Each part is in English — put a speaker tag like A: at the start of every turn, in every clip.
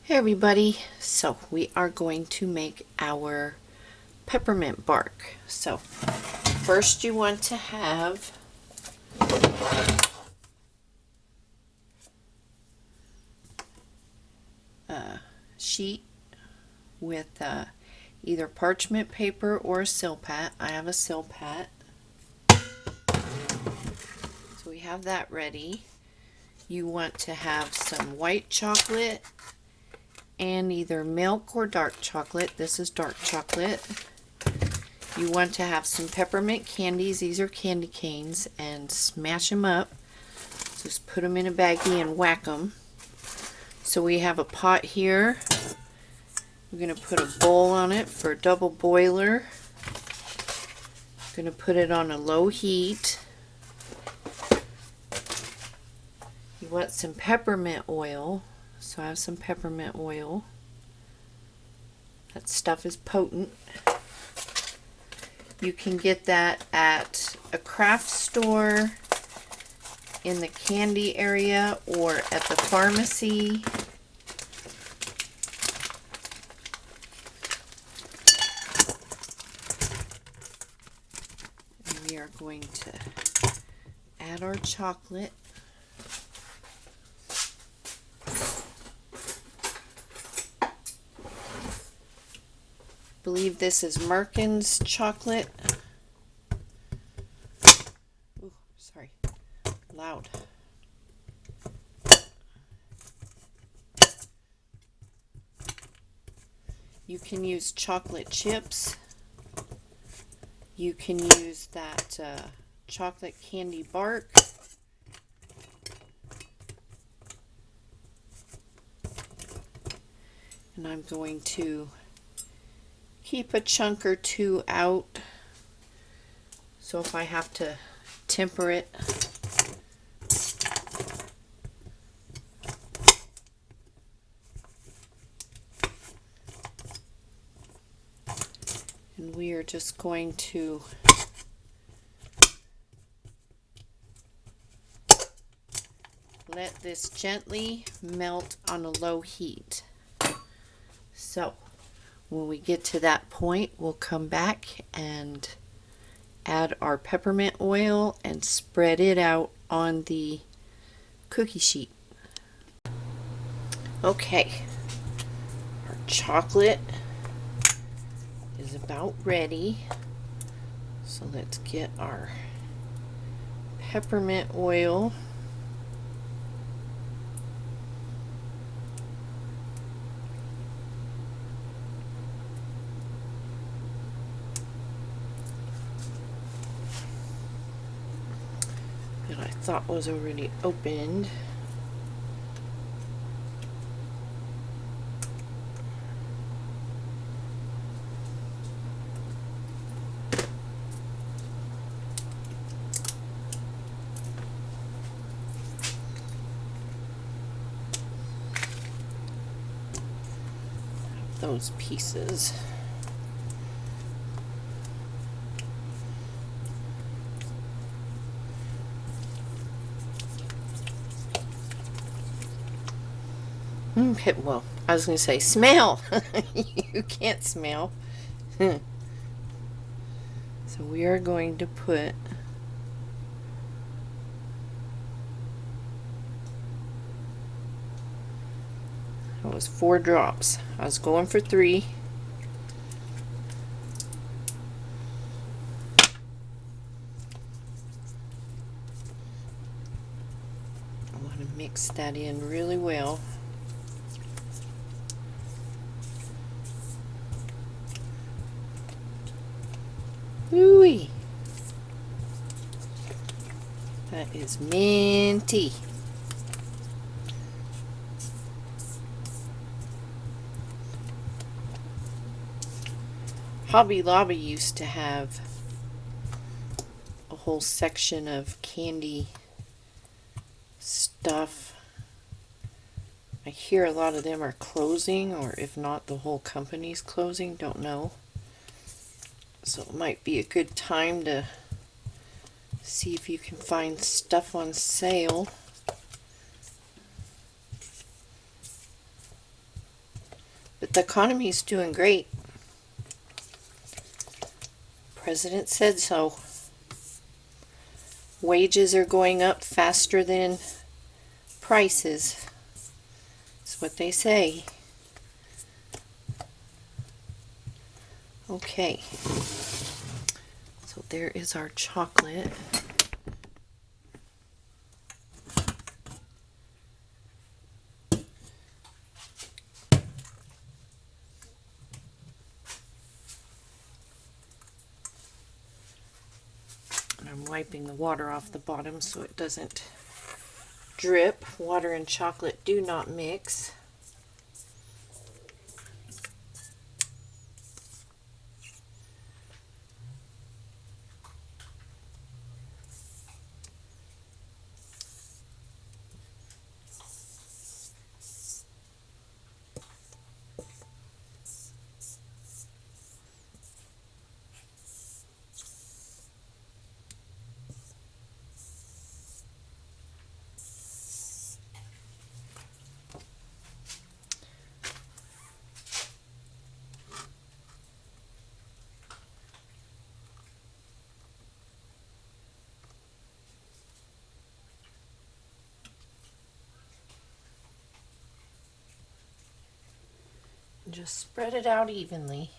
A: Hey everybody, so we are going to make our peppermint bark. So first you want to have a sheet with either parchment paper or Silpat. I have a Silpat. So we have that ready. You want to have some white chocolate and either milk or dark chocolate. This is dark chocolate. You want to have some peppermint candies. These are candy canes, and smash them up. Just put them in a baggie and whack them. So we have a pot here. We're going to put a bowl on it for a double boiler. Going to put it on a low heat. You want some peppermint oil. So I have some peppermint oil. That stuff is potent. You can get that at a craft store, in the candy area, or at the pharmacy. And we are going to add our chocolate. I believe this is Merkin's chocolate. Ooh, sorry, loud. You can use chocolate chips. You can use that chocolate candy bark. And I'm going to keep a chunk or two out, so if I have to temper it. And we are just going to let this gently melt on a low heat. So when we get to that point, we'll come back and add our peppermint oil and spread it out on the cookie sheet. Okay, our chocolate is about ready. So let's get our peppermint oil. That I thought was already opened. Those pieces. Okay, well, I was going to say smell. You can't smell. So we are going to put that was 4 drops. I was going for 3. I want to mix that in really well. Ooh-wee. That is minty. Hobby Lobby used to have a whole section of candy stuff. I hear a lot of them are closing, or if not, the whole company's closing, don't know. So it might be a good time to see if you can find stuff on sale. The economy's doing great. President said so. Wages are going up faster than prices. That's what they say. Okay. So there is our chocolate. I'm wiping the water off the bottom so it doesn't drip. Water and chocolate do not mix. Just spread it out evenly.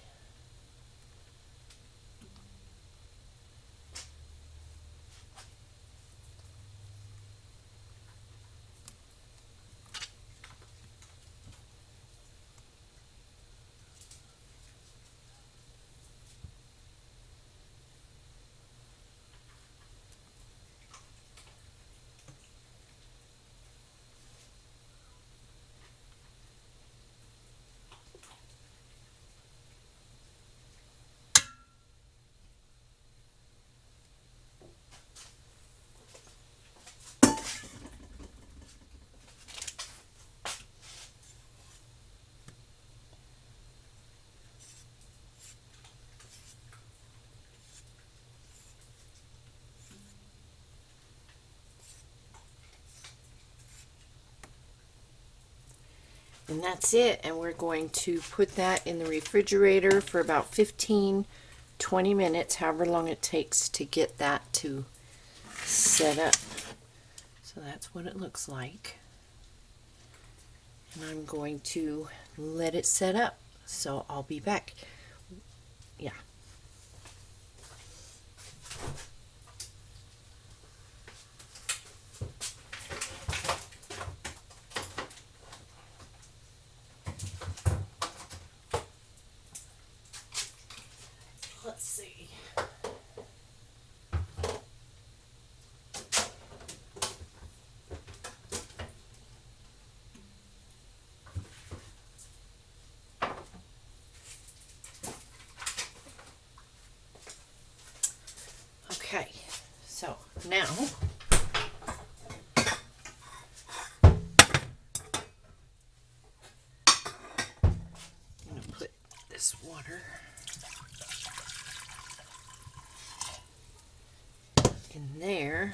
A: And that's it. And we're going to put that in the refrigerator for about 15-20 minutes, however long it takes to get that to set up. So that's what it looks like. And I'm going to let it set up. So I'll be back. Yeah. Let's see. Okay, so now I'm going to put this water in there.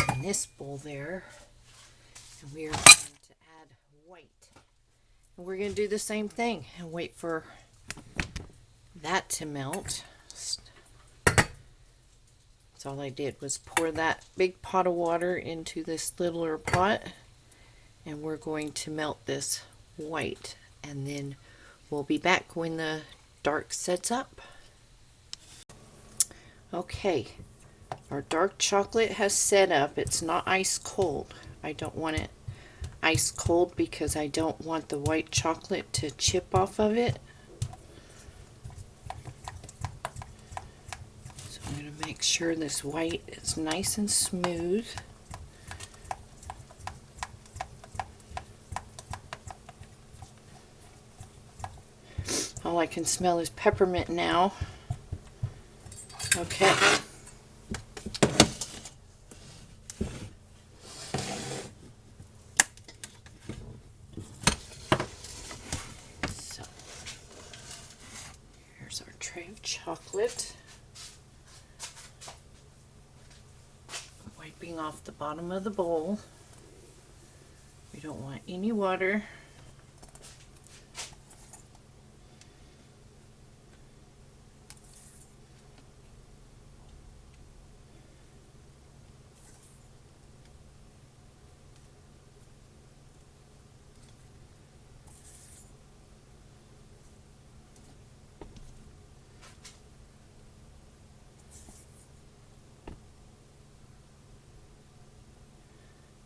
A: In this bowl there. And we are going to add white. And we're going to do the same thing and wait for that to melt. So all I did was pour that big pot of water into this littler pot, and we're going to melt this white, and then we'll be back when the dark sets up. Okay, our dark chocolate has set up. It's not ice cold. I don't want it ice cold because I don't want the white chocolate to chip off of it. So I'm going to make sure this white is nice and smooth. All I can smell is peppermint now. Okay. So tray of chocolate. Wiping off the bottom of the bowl. We don't want any water.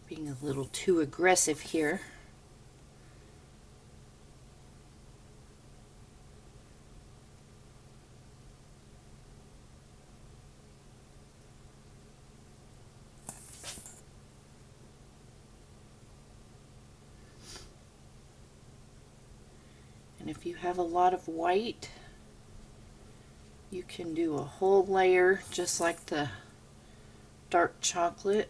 A: Being a little too aggressive here. And if you have a lot of white, you can do a whole layer just like the dark chocolate.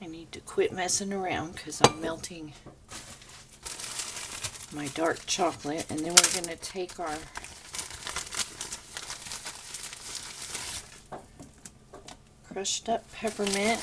A: I need to quit messing around because I'm melting my dark chocolate, and then we're going to take our crushed up peppermint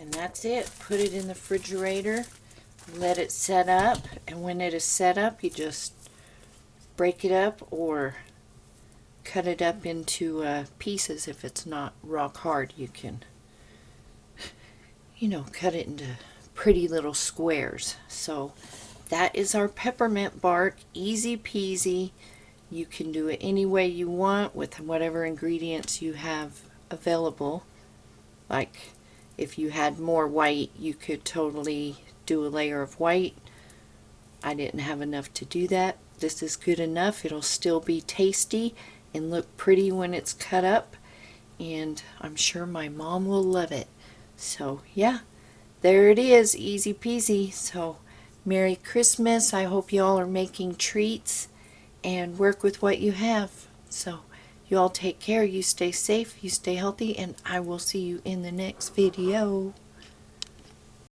A: and that's it. Put it in the refrigerator, let it set up, and when it is set up, you just break it up or cut it up into pieces. If it's not rock hard, you can, cut it into pretty little squares. So that is our peppermint bark. Easy peasy. You can do it any way you want with whatever ingredients you have available. Like if you had more white, you could totally do a layer of white. I didn't have enough to do that. This is good enough. It'll still be tasty and look pretty when it's cut up, and I'm sure my mom will love it. So yeah, there it is, easy peasy. So Merry Christmas. I hope you all are making treats and work with what you have. So you all take care, you stay safe, you stay healthy, and I will see you in the next video.